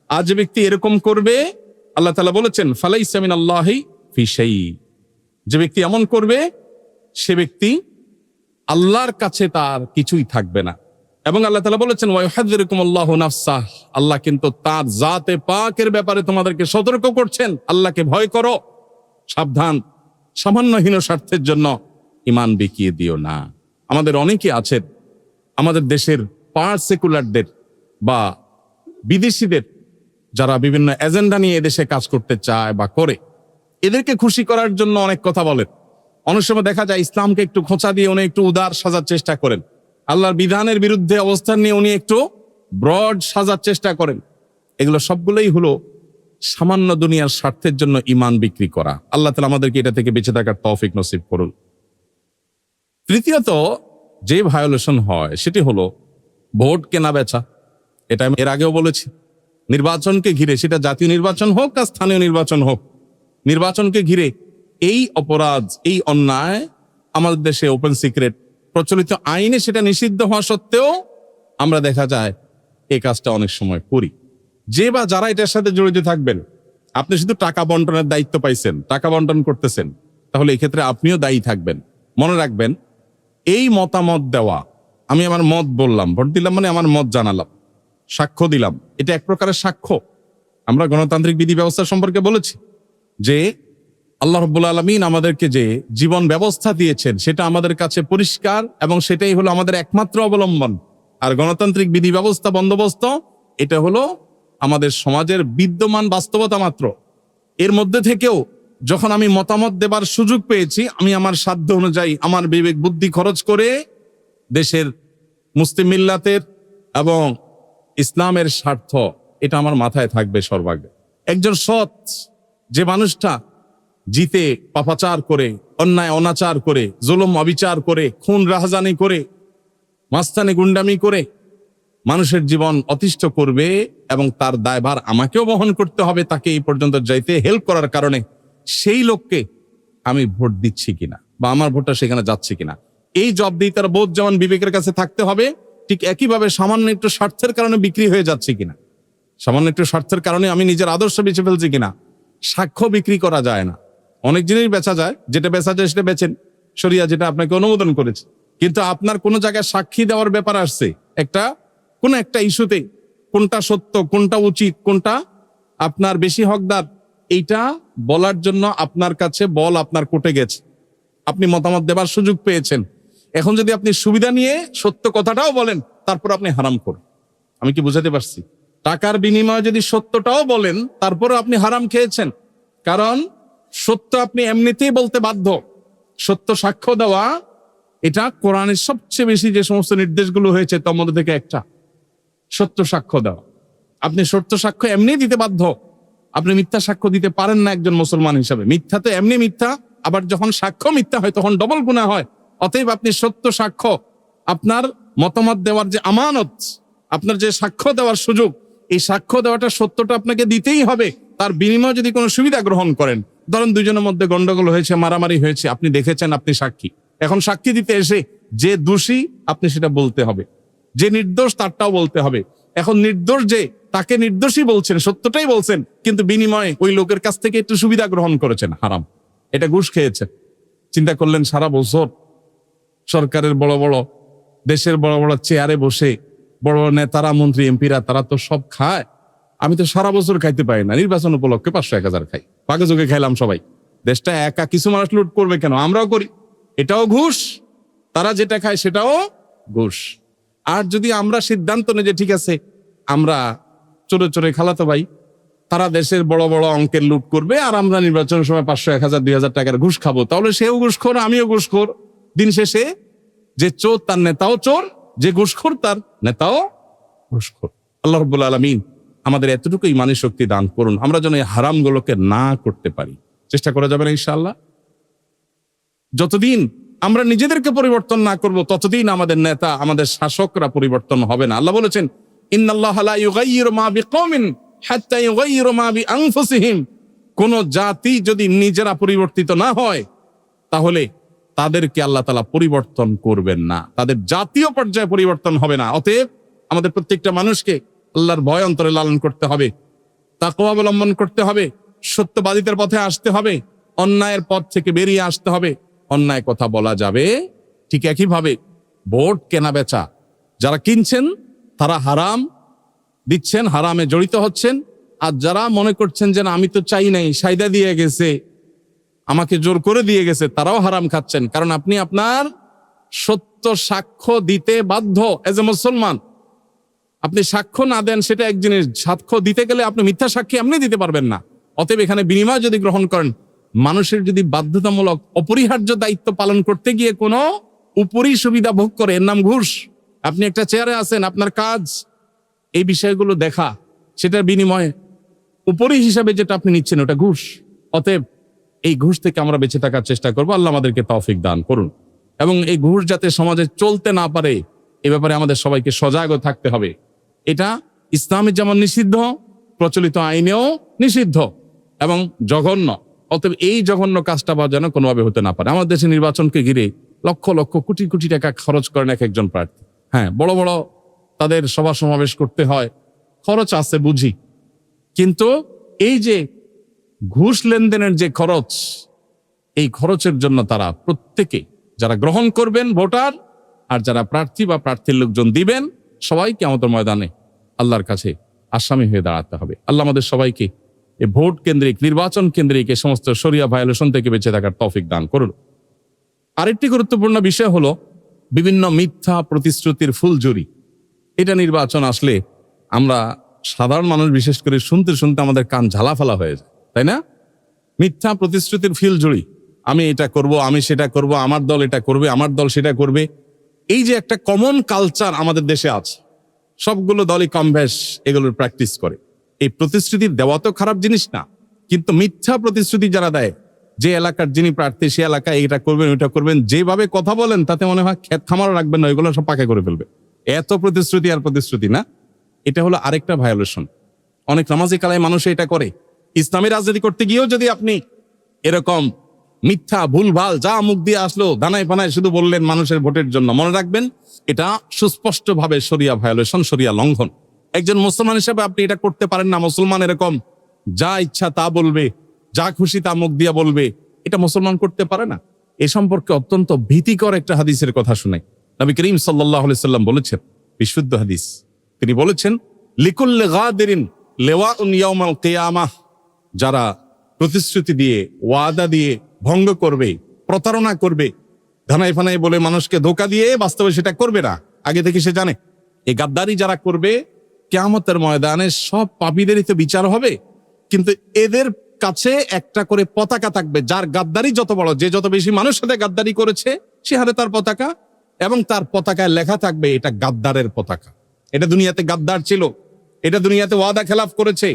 আর যে ব্যক্তি এরকম করবে, আল্লাহ তাআলা বলেছেন ফালাইসা মিনাল্লাহি ফি শাই। যে ব্যক্তি এমন করবে সে ব্যক্তি আল্লাহর কাছে তার কিছুই থাকবে না। এবং আল্লাহ তাআলা বলেছেন ওয়া ইউহাযযিরুকুমুল্লাহু নাফসাহ। আল্লাহ কিন্তু তার জাতে পাকের ব্যাপারে তোমাদেরকে সতর্ক করছেন, আল্লাহকে ভয় করো, সাবধান, সামান্য হীন স্বার্থের জন্য ঈমান বিকিয়ে দিও না। আমাদের অনেকে আছেন, আমাদের দেশের পার সেকুলারদের বা বিদেশিদের যারা বিভিন্ন এজেন্ডা নিয়ে এদেশে কাজ করতে চায় বা করে, এদেরকে খুশি করার জন্য অনেক কথা বলেন। অনেক সময় দেখা যায় ইসলামকে একটু খোঁচা দিয়ে উনি একটু উদার সাজার চেষ্টা করেন, আল্লাহর বিধানের বিরুদ্ধে অবস্থান নিয়ে উনি একটু ব্রড সাজার চেষ্টা করেন। এগুলো সবগুলোই হলো সামান্য দুনিয়ার স্বার্থের জন্য ঈমান বিক্রি করা। আল্লাহ তাআলা আমাদেরকে এটা থেকে বেঁচে থাকার তৌফিক নসিব করুন। তৃতীয়ত যে ভায়োলেশন হয় সেটি হলো ভোট কেনা বেচা। এটা আমি এর আগেও বলেছি। নির্বাচনকে ঘিরে, সেটা জাতীয় নির্বাচন হোক আর স্থানীয় নির্বাচন হোক, নির্বাচনকে ঘিরে এই অপরাধ, এই অন্যায় আমাদের দেশে ওপেন সিক্রেট। প্রচলিত আইনে সেটা নিষিদ্ধ হওয়া সত্ত্বেও আমরা দেখা যায় এই কাজটা অনেক সময় করি। যে বা যারা এটার সাথে জড়িত থাকবেন, আপনি শুধু টাকা বন্টনের দায়িত্ব পাইছেন, টাকা বন্টন করতেছেন, তাহলে এই ক্ষেত্রে আপনিও দায়ী থাকবেন। মনে রাখবেন, এই মতামত দেওয়া, আমি আমার মত বললাম, ভোট দিলাম মানে আমার মত জানালাম, সাক্ষ্য দিলাম, এটা এক প্রকারের সাক্ষ্য। আমরা গণতান্ত্রিক বিধি ব্যবস্থা সম্পর্কে বলেছি যে আল্লাহ রাব্বুল আলামিন আমাদেরকে যে জীবন ব্যবস্থা দিয়েছেন সেটা আমাদের কাছে পরিষ্কার এবং সেটাই হলো আমাদের একমাত্র অবলম্বন। আর গণতান্ত্রিক বিধি ব্যবস্থা বন্দোবস্ত এটা হলো আমাদের সমাজের বিদ্যমান বাস্তবতা মাত্র। এর মধ্যে থেকেও যখন আমি মতামত দেবার সুযোগ পেয়েছি, আমি আমার সাধ্য অনুযায়ী আমার বিবেক বুদ্ধি খরচ করে দেশের মুসলিম মিল্লাতের এবং ইসলামের স্বার্থ এটা আমার মাথায় থাকবে সর্বাগ্রে। একজন সৎ যে মানুষটা জিতে পাপাচার করে, অন্যায় অনাচার করে, জুলুম অবিচার করে, খুন রাহাজানি করে, মাস্তানি গুন্ডামি করে মানুষের জীবন অতিষ্ঠ করবে এবং তার দায়ভার আমাকেও বহন করতে হবে তাকে এই পর্যন্ত যাইতে হেল্প করার কারণে, সেই লোককে আমি ভোট দিচ্ছি কিনা বা আমার ভোটটা সেখানে যাচ্ছে কিনা, এই জবাবদিহিতার বোধ যেমন বিবেকের কাছে থাকতে হবে, ঠিক একইভাবে সামান্য একটু স্বার্থের কারণে বিক্রি হয়ে যাচ্ছে কিনা, সামান্য একটু স্বার্থের কারণে আমি নিজের আদর্শ বেঁচে ফেলছি কিনা। সাক্ষ্য বিক্রি করা যায় না, অনেক জিনিস বেচা যায়, যেটা বেচা যায় সেটা বেচেন, শরিয়া যেটা আপনাকে অনুমোদন করেছে। কিন্তু আপনার কোনো জায়গায় সাক্ষী দেওয়ার ব্যাপার আসছে, কোন একটা ইস্যুতে কোনটা সত্য, কোনটা উচিত, কোনটা আপনার বেশি হকদার, এইটা বলার জন্য আপনার কাছে বল আপনার কোর্টে গেছে, আপনি মতামত দেবার সুযোগ পেয়েছেন। এখন যদি আপনি সুবিধা নিয়ে সত্য কথাটাও বলেন, তারপর আপনি হারাম করেন। আমি কি বুঝাতে পারছি? টাকার বিনিময়ে যদি সত্যটাও বলেন, তারপরে আপনি হারাম খেয়েছেন। কারণ সত্য আপনি এমনিতেই বলতে বাধ্য। সত্য সাক্ষ্য দেওয়া এটা কোরআনের সবচেয়ে বেশি যে সমস্ত নির্দেশগুলো হয়েছে তার মধ্যে থেকে একটা, সত্য সাক্ষ্য দেওয়া। আপনি সত্য সাক্ষ্য এমনি দিতে বাধ্য, আপনি মিথ্যা সাক্ষ্য দিতে পারেন না একজন মুসলমান হিসাবে। মিথ্যা তো এমনি মিথ্যা, আবার যখন সাক্ষ্য মিথ্যা হয় তখন ডবল গুনাহ হয়। অতএব আপনি সত্য সাক্ষ্য, আপনার মতামত দেওয়ার যে আমানত, আপনার যে সাক্ষ্য দেওয়ার সুযোগ, এই সাক্ষ্য দেওয়াটা সত্যটা আপনাকে দিতেই হবে। তার বিনিময়ে যদি কোনো সুবিধা গ্রহণ করেন, ধরেন দুজনের মধ্যে গন্ডগোল হয়েছে, মারামারি হয়েছে, আপনি দেখেছেন, আপনি সাক্ষী। এখন সাক্ষী দিতে এসে যে দোষী আপনি সেটা বলতে হবে, যে নির্দোষ তারটাও বলতে হবে। এখন নির্দোষ যে তাকে নির্দোষী বলছেন, সত্যটাই বলছেন, কিন্তু বিনিময়ে ওই লোকের কাছ থেকে একটু সুবিধা গ্রহণ করেছেন, হারাম, এটা ঘুষ খেয়েছেন। চিন্তা করলেন সারা বছর সরকারের বড় বড়, দেশের বড় বড় চেয়ারে বসে বড় বড় নেতারা, মন্ত্রী, এমপিরা, তারা তো সব খায়, আমি তো সারা বছর খাইতে পারি না, নির্বাচন উপলক্ষে 500-1000 খাই, পাকে যোগে খাইলাম সবাই, দেশটা একা কিছু মানুষ লুট করবে কেন, আমরাও করি, এটাও ঘুষ, তারা যেটা খায় সেটাও ঘুষ। আর যদি আমরা সিদ্ধান্ত নিই যে ঠিক আছে আমরা চোরে চোরে খালাতো ভাই, তারা দেশের বড় বড় অঙ্কের লুট করবে আর আমরা নির্বাচনের সময় 500-1000-2000 টাকার ঘুষ খাবো, তাহলে সেও ঘুষখোর, আমিও ঘুষখোর। দিন শেষে যে চোর তার নেতাও চোর, যে ঘুষখোর তার নেতাও ঘুষখোর। আল্লাহ রাব্বুল আলামিন আমাদের এতটুকু ইমানি শক্তি দান করুন, আমরা যেন এই হারামগুলোকে না করতে পারি। চেষ্টা করা যাবে না ইনশাআল্লাহ। যতদিন আমরা নিজেদেরকে পরিবর্তন না করব, ততদিন আমাদের নেতা, আমাদের শাসকরা পরিবর্তন হবে না। আল্লাহ বলেছেন, ইন্নাল্লাহা লা ইউগাইয়িরু মা বিকওমিন হাত্তা ইউগাইয়িরু মা বিআনফুসিহিম। কোন জাতি যদি নিজেরা পরিবর্তিত না হয়, তাহলে তাদেরকে আল্লাহ তাআলা পরিবর্তন করবেন না, তাদের জাতীয় পর্যায়ে পরিবর্তন হবে না। অতএব আমাদের প্রত্যেকটা মানুষকে আল্লাহর ভয় অন্তরে লালন করতে হবে, তাকওয়া অবলম্বন করতে হবে, সত্যবাদিতার পথে আসতে হবে, অন্যায়ের পথ থেকে বেরিয়ে আসতে হবে। অন্যায় কথা বলা যাবে। ঠিক একইভাবে ভোট কেনা বেচা, যারা কিনছেন তারা হারাম দিচ্ছেন, হারামে জড়িত হচ্ছেন। আর যারা মনে করছেন যে না আমি তো চাই নাই, সাইদা দিয়ে গেছে, আমাকে জোর করে দিয়ে গেছে, তারাও হারাম খাচ্ছেন। কারণ আপনি আপনার সত্য সাক্ষ্য দিতে বাধ্য এজ এ মুসলমান। আপনি সাক্ষ্য না দেন সেটা এক জিনিস, সাক্ষ্য দিতে গেলে আপনি মিথ্যা সাক্ষী এমনি দিতে পারবেন না। অতএব এখানে বিনিময় যদি গ্রহণ করেন, মানুষের যদি বাধ্যতামূলক অপরিহার্য দায়িত্ব পালন করতে গিয়ে কোনো উপরি সুবিধা ভোগ করে, এর নাম ঘুষ। আপনি একটা চেয়ারে আছেন, আপনার কাজ এই বিষয়গুলো দেখা, সেটার বিনিময়ে উপরি হিসাবে যেটা আপনি নিচ্ছেন ওটা ঘুষ। অতএব এই ঘুষ থেকে আমরা বেঁচে থাকার চেষ্টা করব। আল্লাহ আমাদেরকে তৌফিক দান করুন। এবং এই ঘুষ যাতে সমাজে চলতে না পারে, এ ব্যাপারে আমাদের সবাইকে সজাগ থাকতে হবে। এটা ইসলামে যেমন নিষিদ্ধ, প্রচলিত আইনেও নিষিদ্ধ এবং জঘন্য। অতএব এই জঘন্য কাজটা যেন কোনোভাবে হতে না পারে। আমাদের দেশে নির্বাচনকে ঘিরে লক্ষ লক্ষ কোটি কোটি টাকা খরচ করেন এক একজন প্রার্থী। হ্যাঁ, বড় বড় তাদের সভা সমাবেশ করতে হয়, খরচ আছে বুঝি, কিন্তু এই যে ঘুষ লেনদেনের যে খরচ, এই খরচের জন্য তারা প্রত্যেকে, যারা গ্রহণ করবেন ভোটার আর যারা প্রার্থী বা প্রার্থীর লোকজন দিবেন, সবাই কিয়ামতের ময়দানে আল্লাহর কাছে আসামি হয়ে দাঁড়াতে হবে। আল্লাহ আমাদের সবাইকে এই ভোট কেন্দ্রিক, নির্বাচন কেন্দ্রিক এই সমস্ত শরিয়া ভায়োলেশন থেকে বেঁচে থাকার তৌফিক দান করুন। আরেকটি গুরুত্বপূর্ণ বিষয় হলো বিভিন্ন মিথ্যা প্রতিশ্রুতির ফুলঝুরি। এটা নির্বাচন আসলে আমরা সাধারণ মানুষ বিশেষ করে শুনতে শুনতে আমাদের কান ঝালাফালা হয়ে যায়, তাই না? মিথ্যা প্রতিশ্রুতির ফুলঝুরি, আমি এটা করব, আমি সেটা করব, আমার দল এটা করবে, আমার দল সেটা করবে। এই যে একটা কমন কালচার আমাদের দেশে আছে, সবগুলো দলই কম বেশ এগুলোর প্র্যাকটিস করে। এই প্রতিশ্রুতি দেওয়া তো খারাপ জিনিস না, কিন্তু মিথ্যা প্রতিশ্রুতি যারা দেয়, যে এলাকার যিনি প্রার্থী সে এলাকায় এটা করবেন ওইটা করবেন, যেভাবে কথা বলেন তাতে মনে হয় ক্ষেত খামারও রাখবেন না, ওইগুলো সব পাকা করে ফেলবে। এত প্রতিশ্রুতি আর প্রতিশ্রুতি না, এটা হলো আরেকটা ভায়োলেশন। অনেক নামাজি কালায় মানুষ এটা করে। ইসলামী রাজনীতি করতে গিয়েও যদি আপনি এরকম মিথ্যা ভুলভাল যা মুখ দিয়ে আসলো দানায় পানায় শুধু বললেন মানুষের ভোটের জন্য, মনে রাখবেন এটা সুস্পষ্টভাবে শরিয়া ভায়োলেশন, শরিয়া লঙ্ঘন। একজন মুসলমান হিসেবে আপনি এটা করতে পারেন না। মুসলমান এরকম যা ইচ্ছা তা বলবে, যা খুশি তা মুখ দিয়া বলবে, এটা মুসলমান করতে পারে না। এ সম্পর্কে অত্যন্ত ভীতিকর একটা হাদিসের কথা শুনাই। নবী করিম সাল্লাল্লাহু আলাইহি সাল্লাম বলেছেন, বিশুদ্ধ হাদিস, তিনি বলেছেন, লিকুল্লি গাদিরিন লিওয়াউন ইয়াউমাল কিয়ামাহ। যারা প্রতিশ্রুতি দিয়ে, ওয়াদা দিয়ে ভঙ্গ করবে, প্রতারণা করবে, ধানাই ফানাই বলে মানুষকে ধোঁকা দিয়ে বাস্তবে সেটা করবে না, আগে থেকে সে জানে, এই গাদ্দারি যারা করবে কিয়ামতের ময়দানে সব পাপীদেরই তো বিচার হবে, কিন্তু এদের কাছে একটা করে পতাকা থাকবে, যার গাদ্দারি যত বড়, যে যত বেশি মানুষের সাথে গাদ্দারি করেছে সে হারে তার পতাকা, এবং তার পতাকায় লেখা থাকবে এটা গাদ্দারের পতাকা। এটা দুনিয়াতে গাদ্দার ছিল, এটা দুনিয়াতে ওয়াদা খেলাফ করেছে,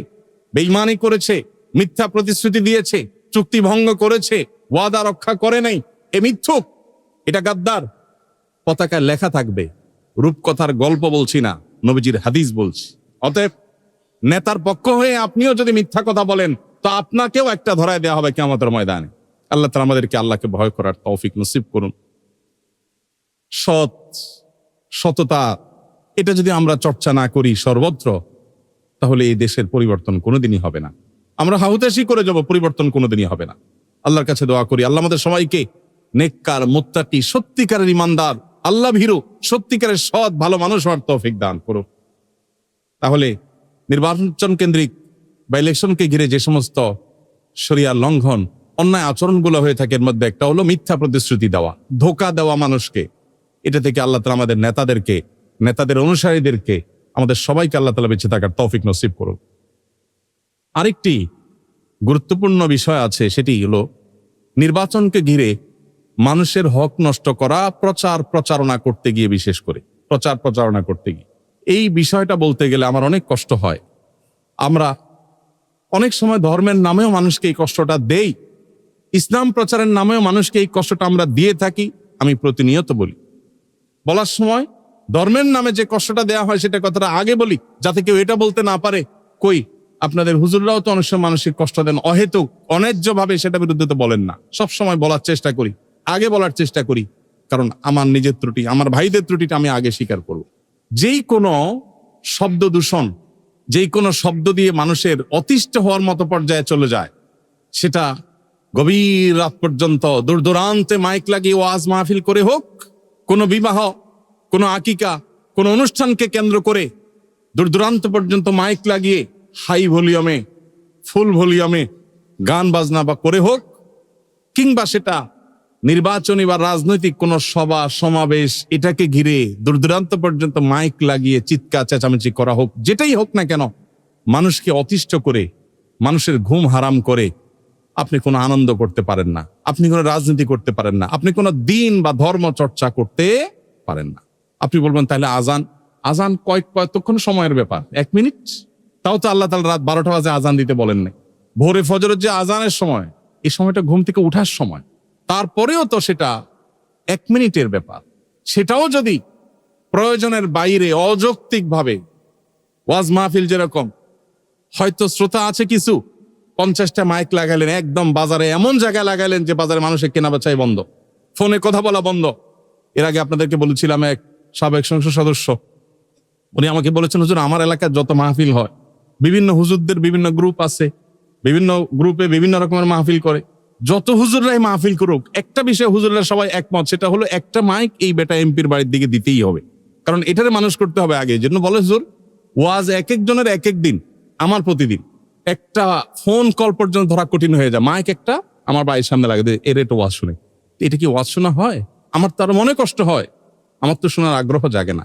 বেঈমানি করেছে, মিথ্যা প্রতিশ্রুতি দিয়েছে, চুক্তি ভঙ্গ করেছে, ওয়াদা রক্ষা করে নাই, এ মিথ্যুক, এটা গাদ্দার। পতাকায় লেখা থাকবে। রূপকথার গল্প বলছি না, নবীজির হাদিস বলছি। অতএব নেতার পক্ষ হয়ে আপনিও যদি মিথ্যা কথা বলেন তো আপনাকেও একটা ধরায় দেওয়া হবে কিয়ামতের ময়দানে। আল্লাহ তাআলা আমাদেরকে আল্লাহকে ভয় করার তৌফিক নসিব করুন। সততা এটা যদি আমরা চর্চা না করি সর্বত্র, তাহলে এই দেশের পরিবর্তন কোনোদিনই হবে না। আমরা হাহুতাশি করে যাব, পরিবর্তন কোনোদিনই হবে না। আল্লাহর কাছে দোয়া করি, আল্লাহ আমাদের সবাইকে নেককার, মুত্তাকি, সত্যিকারের ইমানদার, আল্লাহ ভীরু, সত্যিকারের সৎ ভালো মানুষ হওয়ার তৌফিক দান করুন। তাহলে নির্বাচন কেন্দ্রিক বা ইলেকশনকে ঘিরে যে সমস্ত শরিয়া লঙ্ঘন, অন্যায় আচরণগুলো হয়ে থাকে, এর মধ্যে একটা হলো মিথ্যা প্রতিশ্রুতি দেওয়া, ধোঁকা দেওয়া মানুষকে। এটা থেকে আল্লাহ তাআলা আমাদের নেতাদেরকে, নেতাদের অনুসারীদেরকে, আমাদের সবাইকে আল্লাহ তাআলা বেঁচে থাকার তৌফিক নসিব করুন। আরেকটি গুরুত্বপূর্ণ বিষয় আছে, সেটি হলো নির্বাচনকে ঘিরে মানুষের হক নষ্ট করা, প্রচারণা করতে গিয়ে, বিশেষ করে প্রচারণা করতে গিয়ে। এই বিষয়টা বলতে গেলে আমার অনেক কষ্ট হয়। আমরা অনেক সময় ধর্মের নামেও মানুষকে এই কষ্টটা দেই, ইসলাম প্রচারের নামেও মানুষকে এই কষ্টটা আমরা দিয়ে থাকি। আমি প্রতিনিয়ত বলি, বলার সময় ধর্মের নামে যে কষ্টটা দেওয়া হয় সেটা কথাটা আগে বলি, যাতে কেউ এটা বলতে না পারে, কই আপনাদের হুজুররাও তো অনেক সময় মানসিক কষ্ট দেন অহেতুক, অন্যায্য ভাবে, সেটা বিরুদ্ধে তো বলেন না। সবসময় বলার চেষ্টা করি, আগে বলার চেষ্টা করি, কারণ আমার নিজের ত্রুটি, আমার ভাইদের ত্রুটিটা আমি আগে স্বীকার করব। যেই কোনো শব্দ দূষণ, যেই কোনো শব্দ দিয়ে মানুষের অতিষ্ঠ হওয়ার মতো পর্যায়ে চলে যায়, সেটা গভীর রাত পর্যন্ত দূর দূরান্তে মাইক লাগিয়ে ওয়াজ মাহফিল করে হোক, কোনো বিবাহ, কোনো আকিকা, কোনো অনুষ্ঠানকে কেন্দ্র করে দূর দূরান্ত পর্যন্ত মাইক লাগিয়ে হাই ভলিউমে, ফুল ভলিউমে গান বাজনা বা করে হোক, কিংবা সেটা নির্বাচনী বা রাজনৈতিক কোনো সভা সমাবেশ, এটাকে ঘিরে দূর দূরান্ত পর্যন্ত মাইক লাগিয়ে চিৎকার চেঁচামেচি করা হোক, যেটাই হোক না কেন, মানুষকে অতিষ্ঠ করে, মানুষের ঘুম হারাম করে আপনি কোনো আনন্দ করতে পারেন না, আপনি কোনো রাজনীতি করতে পারেন না, আপনি কোনো দিন বা ধর্ম চর্চা করতে পারেন না। আপনি বলবেন তাহলে আজান কতক্ষণ সময়ের ব্যাপার, 1 মিনিট? তাও তো আল্লাহ তাআলা রাত 12টা বাজে আজান দিতে বলেন নাই। ভোরে ফজরের যে আজানের সময়, এই সময়টা ঘুম থেকে উঠার সময়, তারপরেও তো সেটা 1 মিনিটের ব্যাপার। সেটাও যদি প্রয়োজনের বাইরে অযৌক্তিক ভাবে ওয়াজ মাহফিল, যেরকম হয়তো শ্রোতা আছে কিছু, 50টা মাইক লাগালেন, একদম বাজারে এমন জায়গায় লাগালেন যে বাজারে মানুষের কেনা বেচাই বন্ধ, ফোনে কথা বলা বন্ধ। এর আগে আপনাদেরকে বলেছিলাম, এক সাবেক সংসদ সদস্য, উনি আমাকে বলেছেন, হুজুর আমার এলাকায় যত মাহফিল হয়, বিভিন্ন হুজুরদের বিভিন্ন গ্রুপ আছে, বিভিন্ন গ্রুপে বিভিন্ন রকমের মাহফিল করে, যত হুজুররাই মাহফিল করুক, একটা বিষয়ে হুজুররা সবাই একমত, সেটা হলো একটা মাইক এই বেটা এমপির বাড়ির দিকে দিতেই হবে, কারণ এটারে মানুষ করতে হবে আগে। এই জন্য বলে হুজুর, ওয়াজ এক একজনের এক এক দিন, আমার প্রতিদিন একটা ফোন কল পর্যন্ত ধরা কঠিন হয়ে যায়, মাইক একটা আমার বাড়ির সামনে লাগে, এর একটু ওয়াজ শুনে। এটা কি ওয়াজ শোনা হয়? আমার তো আরো মনে কষ্ট হয়, আমার তো শোনার আগ্রহ জাগে না।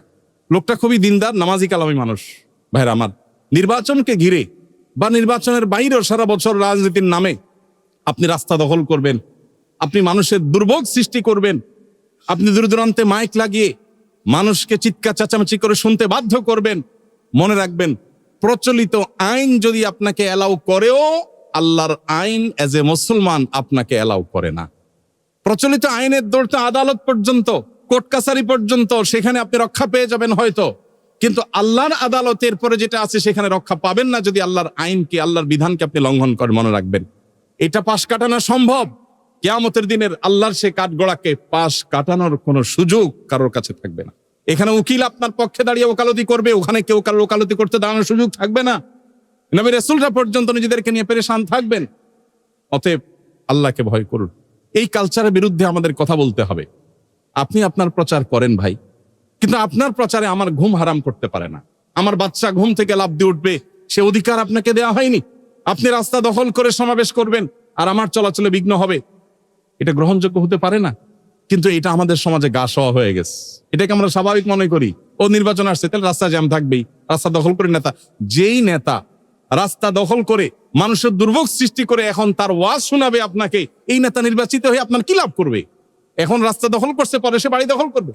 লোকটা খুবই দিনদার, নামাজি কালামি মানুষ। ভাইরা আমার, নির্বাচনকে ঘিরে বা নির্বাচনের বাইরেও সারা বছর রাজনীতির নামে আপনি রাস্তা দখল করবেন, আপনি মানুষের দুর্ভোগ সৃষ্টি করবেন, আপনি দূর দূরান্তে মাইক লাগিয়ে মানুষকে চিৎকার চেঁচামেচি করে শুনতে বাধ্য করবেন। মনে রাখবেন, প্রচলিত আইন যদি আপনাকে অ্যালাউ করেও, আল্লাহর আইন এজ এ মুসলমান আপনাকে অ্যালাউ করে না। প্রচলিত আইনের দৌড়তে আদালত পর্যন্ত, কোর্ট কাছারি পর্যন্ত, সেখানে আপনি রক্ষা পেয়ে যাবেন হয়তো, কিন্তু আল্লাহর আদালতের পরে যেটা আছে সেখানে রক্ষা পাবেন না যদি আল্লাহর আইনকে, আল্লাহর বিধানকে আপনি লঙ্ঘন করেন। মনে রাখবেন, এটা পাশ কাটানো সম্ভব, কিয়ামতের দিনের আল্লাহর সে কাঠগড়াকে পাশ কাটানোর কোনো সুযোগ কারোর কাছে থাকবে না। এখানে উকিল আপনার পক্ষে দাঁড়িয়ে ওকালতি করবে, ওখানে কেউ কারোর ওকালতি করতে দাঁড়ানোর সুযোগ থাকবে না। নবী রাসূলরা পর্যন্ত নিজেদেরকে নিয়ে পেরেশান থাকবেন। অতএব আল্লাহকে ভয় করুন। এই কালচারের বিরুদ্ধে আমাদের কথা বলতে হবে। আপনি আপনার প্রচার করেন ভাই, কিন্তু আপনার প্রচারে আমার ঘুম হারাম করতে পারে না। আমার বাচ্চা ঘুম থেকে লাফ দিয়ে উঠবে, সে অধিকার আপনাকে দেওয়া হয়নি। আপনি রাস্তা দখল করে সমাবেশ করবেন আর আমার চলাচলে বিঘ্ন হবে, এটা গ্রহণযোগ্য হতে পারে না। কিন্তু এটা আমাদের সমাজে গা সওয়া হয়ে গেছে, এটাকে আমরা স্বাভাবিক মনে করি। ও নির্বাচন আসছে, তাহলে রাস্তা জ্যাম থাকবেই, রাস্তা দখল করে নেতা। যেই নেতা রাস্তা দখল করে মানুষের দুর্ভোগ সৃষ্টি করে এখন তার ওয়াজ শোনাবে আপনাকে, এই নেতা নির্বাচিত হয়ে আপনার কি লাভ করবে? এখন রাস্তা দখল করছে, পরে সে বাড়ি দখল করবে।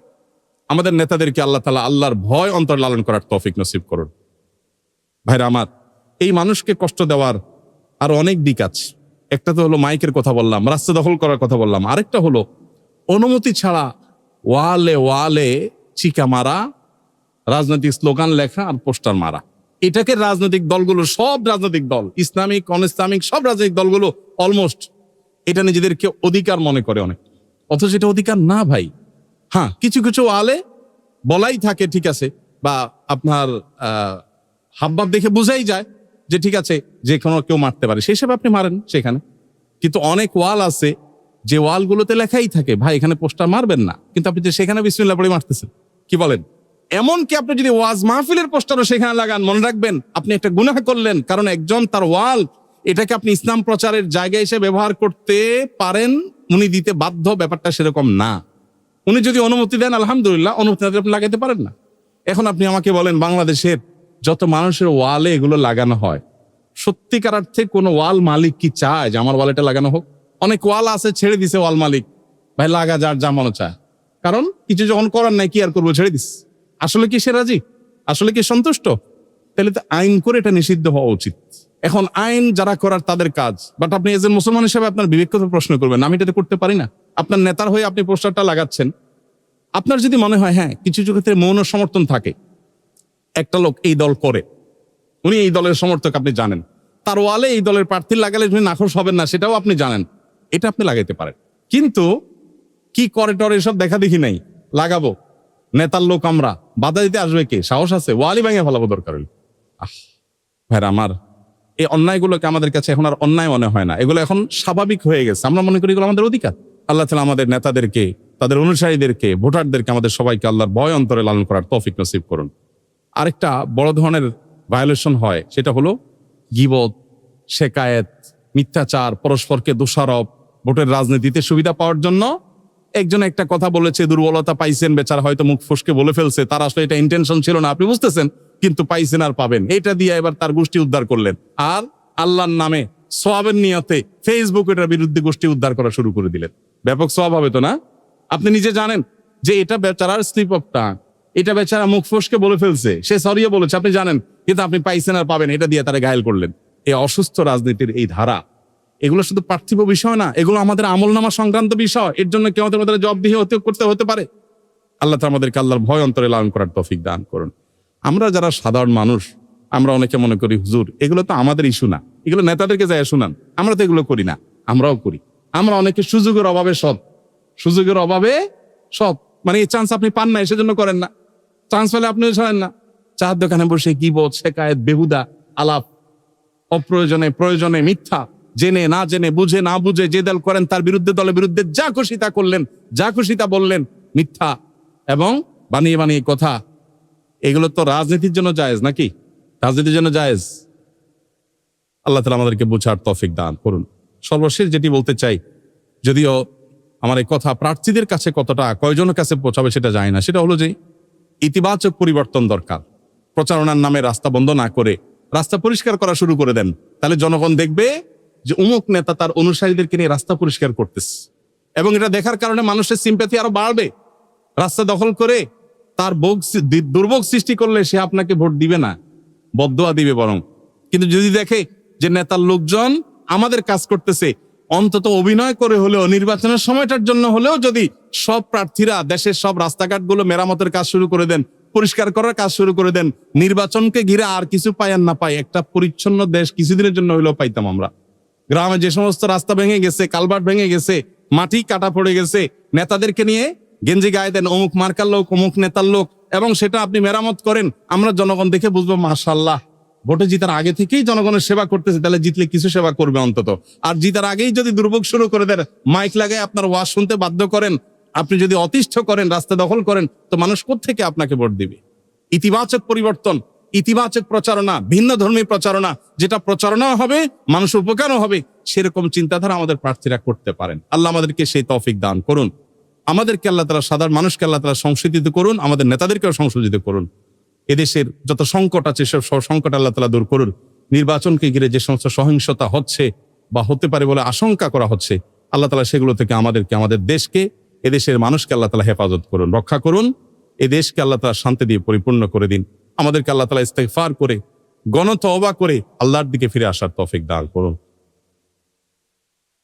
আমাদের নেতাদেরকে আল্লাহ তাআলা আল্লাহর ভয় অন্তর লালন করার তৌফিক নসিব করুন। ভাইরা আমার, এই মানুষকে কষ্ট দেওয়ার আর অনেক দিক আছে। একটা তো হলো মাইকের কথা বললাম, রাস্তা দখল করার কথা বললাম, আরেকটা হলো অনুমতি ছাড়া ওয়ালে ওয়ালে চিকা মারা, রাজনৈতিক স্লোগান লেখা আর পোস্টার মারা। এটাকে রাজনৈতিক দলগুলো, সব রাজনৈতিক দল, ইসলামিক অন ইসলামিক সব রাজনৈতিক দলগুলো অলমোস্ট এটা নিজেদেরকে অধিকার মনে করে অনেক, অথচ এটা অধিকার না ভাই। হ্যাঁ, কিছু কিছু আলে বলাই থাকে, ঠিক আছে, বা আপনার হাবভাব দেখে বোঝাই যায় যে ঠিক আছে, যে কোনো কেউ মারতে পারে, সেই হিসেবে আপনি মারেন সেখানে। কিন্তু অনেক ওয়াল আছে যে ওয়ালগুলোতে লেখাই থাকে ভাই এখানে পোস্টার মারবেন না, কিন্তু আপনি যে সেখানে বিসমিল্লাহ পড়ে মারতেছেন। কি বলেন? এমনকি আপনি যদি ওয়াজ মাহফিলের পোস্টারও সেখানে লাগান, মনে রাখবেন আপনি একটা গুনাহ করলেন, কারণ একজন তার ওয়াল এটাকে আপনি ইসলাম প্রচারের জায়গা হিসেবে ব্যবহার করতে পারেন, উনি দিতে বাধ্য, ব্যাপারটা সেরকম না। উনি যদি অনুমতি দেন আলহামদুলিল্লাহ, অনুমতি না দিলে আপনি লাগাইতে পারেন না। এখন আপনি আমাকে বলেন বাংলাদেশের যত মানুষের ওয়ালে এগুলো লাগানো হয়, সত্যিকার অর্থে কোনো ওয়াল মালিক কি চায় যে আমার ওয়াল এটা লাগানো হোক? অনেক ওয়াল আছে ছেড়ে দিছে ওয়াল মালিক, ভাই লাগা যার যা মনে চায়, কারণ কিছু যখন করার নাই কি আর করবো, ছেড়ে দিস। আসলে কি সে রাজি? আসলে কি সন্তুষ্ট? তাহলে তো আইন করে এটা নিষিদ্ধ হওয়া উচিত। এখন আইন যারা করার তাদের কাজ, বাট আপনি এজ এ মুসলমান হিসেবে আপনার বিবেকগত প্রশ্ন করবেন, আমি এটা করতে পারি না। আপনার নেতার হয়ে আপনি পোস্টারটা লাগাচ্ছেন, আপনার যদি মনে হয় হ্যাঁ কিছু কিছু ক্ষেত্রে মৌন সমর্থন থাকে, একটা লোক এই দল করে, উনি এই দলের সমর্থক, আপনি জানেন তার ওয়ালে এই দলের প্রার্থী লাগালে উনি নাখোশ হবেন না, সেটাও আপনি জানেন, এটা আপনি লাগাইতে পারেন। কিন্তু কি করে টরে এসব দেখা দেখি নাই, লাগাবো, নেতার লোক আমরা, বাধা দিতে আসবে কে? সাহস আছে? ওয়ালি ভাঙে ফেলাবো দরকার হইল। ভাইরা আমার, এই অন্যায়গুলোকে আমাদের কাছে এখন আর অন্যায় মনে হয় না, এগুলো এখন স্বাভাবিক হয়ে গেছে। আমরা মনে করি এগুলো আমাদের অধিকার। আল্লাহ তাআলা আমাদের নেতাদেরকে, তাদের অনুসারীদেরকে, ভোটারদেরকে, আমাদের সবাইকে আল্লাহর ভয় অন্তরে লালন করার তৌফিক নসিব করুন। আরেকটা বড় ধরনের ভায়োলেশন হয়, সেটা হলো গীবত, শেকায়েত, মিথ্যাচার, পরস্পরকে দোষারোপ। ভোটের রাজনীতিতে সুবিধা পাওয়ার জন্য একজন একটা কথা বলেছে, দুর্বলতা পাইছেন, বেচারা হয়তো মুখ ফসকে বলে ফেলছে, তার আসলে এটা ইন্টেনশন ছিল না, আপনি বুঝতেছেন, কিন্তু পাইছেন আর পাবেন, এটা দিয়ে এবার তার গোষ্ঠী উদ্ধার করলেন। আর আল্লাহর নামে সওয়াবের নিয়তে ফেসবুক এটার বিরুদ্ধে গোষ্ঠী উদ্ধার করা শুরু করে দিলেন। ব্যাপক সওয়াব হবে তো না? আপনি নিজে জানেন যে এটা বেচারার স্লিপ অফ টাং, এটা বেচারা মুখ ফসকে বলে ফেলছে, সে সরিয়ে বলেছে, আপনি জানেন, কিন্তু আপনি পাইছেন আর পাবেন, এটা দিয়ে তারা ঘায়েল করলেন। এই অসুস্থ রাজনীতির এই ধারা, এগুলো শুধু পার্থিব বিষয় না, এগুলো আমাদের আমলনামা সংক্রান্ত বিষয়। এর জন্য কেউ আমাদের জবাবদিহি করতে পারে। আল্লাহ তাআলা আমাদেরকে আল্লাহর ভয় অন্তরে লালন করার তৌফিক দান করুন। আমরা যারা সাধারণ মানুষ, আমরা অনেকে মনে করি হুজুর এগুলো তো আমাদের ইস্যু না, এগুলো নেতাদেরকে যায় শুনান। আমরা তো এগুলো করি না, আমরাও করি। আমরা অনেকে সুযোগের অভাবে সৎ, সুযোগের অভাবে সৎ, মানে এই চান্স আপনি পান না, সেজন্য করেন না। চান্স পেলে আপনিও ছাড়েন না। চায়ের দোকানে বসে গীবত, শেকায়েত, বেহুদা আলাপ, অপ্রয়োজনে প্রয়োজনে মিথ্যা, জেনে না জেনে, বুঝে না বুঝে যে দল করেন তার বিরুদ্ধে, দলের বিরুদ্ধে যা খুশি তা করলেন, যা খুশি তা বললেন, মিথ্যা এবং বানিয়ে বানিয়ে কথা। এগুলো তো রাজনীতির জন্য জায়েজ নাকি? রাজনীতির জন্য জায়েজ? আল্লাহ তাআলা আমাদেরকে বুঝার তৌফিক দান করুন। সর্বশেষ যেটি বলতে চাই, যদিও আমার এই কথা প্রার্থীদের কাছে কতটা, কয়জনের কাছে পৌঁছাবে সেটা জানি না, সেটা হলো যে ইতিবাচক পরিবর্তন দরকার। প্রচারণার নামে রাস্তা বন্ধ না করে রাস্তা পরিষ্কার করা শুরু করে দেন, তাহলে জনগণ দেখবে যে অমুক নেতা তার অনুসারীদেরকে নিয়ে রাস্তা পরিষ্কার করতেছে, এবং এটা দেখার কারণে মানুষের সিম্প্যাথি আরো বাড়বে। রাস্তা দখল করে তার দুর্ভোগ সৃষ্টি করলে সে আপনাকে ভোট দিবে না, বদদোয়া দিবে বরং। কিন্তু যদি দেখে যে নেতার লোকজন আমাদের কাজ করতেছে, অন্তত অভিনয় করে হলেও, নির্বাচনের সময়টার জন্য হলেও যদি সব প্রার্থীরা দেশের সব রাস্তাঘাটগুলো মেরামতের কাজ শুরু করে দেন, পরিষ্কার করার কাজ শুরু করে দেন, নির্বাচনকে ঘিরে আর কিছু পাই আর না পাই, একটা পরিচ্ছন্ন দেশ কিছুদিনের জন্য হইলেও পাইতাম আমরা। গ্রামে যে সমস্ত রাস্তা ভেঙে গেছে, কালভার্ট ভেঙে গেছে, মাটি কাটা পড়ে গেছে, নেতাদেরকে নিয়ে গেঞ্জি গায়ে দেন, অমুক মার্কার লোক, অমুক নেতার লোক, এবং সেটা আপনি মেরামত করেন, আমরা জনগণ দেখে বুঝবো মাশাআল্লাহ, ভোটে জিতার আগে থেকেই জনগণের সেবা করতেছে, তাহলে জিতলে কিছু সেবা করবে অন্তত। আর জিতার আগেই যদি দুর্ভোগ শুরু করে দেন, মাইক লাগায় আপনার ওয়াজ শুনতে বাধ্য করেন, আপনি যদি অতিষ্ঠ করেন, রাস্তা দখল করেন, তো মানুষ কোত্থেকে আপনাকে ভোট দিবে? ইতিবাচক পরিবর্তন, ইতিবাচক প্রচারণা, ভিন্ন ধর্মী প্রচারণা, যেটা প্রচারণা হবে মানুষের উপকারও হবে, সেরকম চিন্তাধারা আমাদের প্রার্থীরা করতে পারেন। আল্লাহ আমাদেরকে সেই তৌফিক দান করুন। আমাদেরকে আল্লাহ তাআলা, সাধারণ মানুষকে আল্লাহ তাআলা সংশোধিত করুন, আমাদের নেতাদেরকেও সংশোধিত করুন। এদেশের যত সংকট আছে সব সংকট আল্লাহ তাআলা দূর করুন। নির্বাচনকে ঘিরে যে সমস্ত সহিংসতা হচ্ছে বা হতে পারে বলে আশঙ্কা করা হচ্ছে, আল্লাহ তাআলা সেগুলো থেকে আমাদেরকে, আমাদের দেশকে, এদেশের মানুষকে আল্লাহ তাআলা হেফাজত করুন, রক্ষা করুন। এই দেশকে আল্লাহ তাআলা শান্তি দিয়ে পরিপূর্ণ করে দিন। আমাদেরকে আল্লাহ তাআলা ইস্তেগফার করে, গণতওবা করে আল্লাহর দিকে ফিরে আসার তৌফিক দান করুন।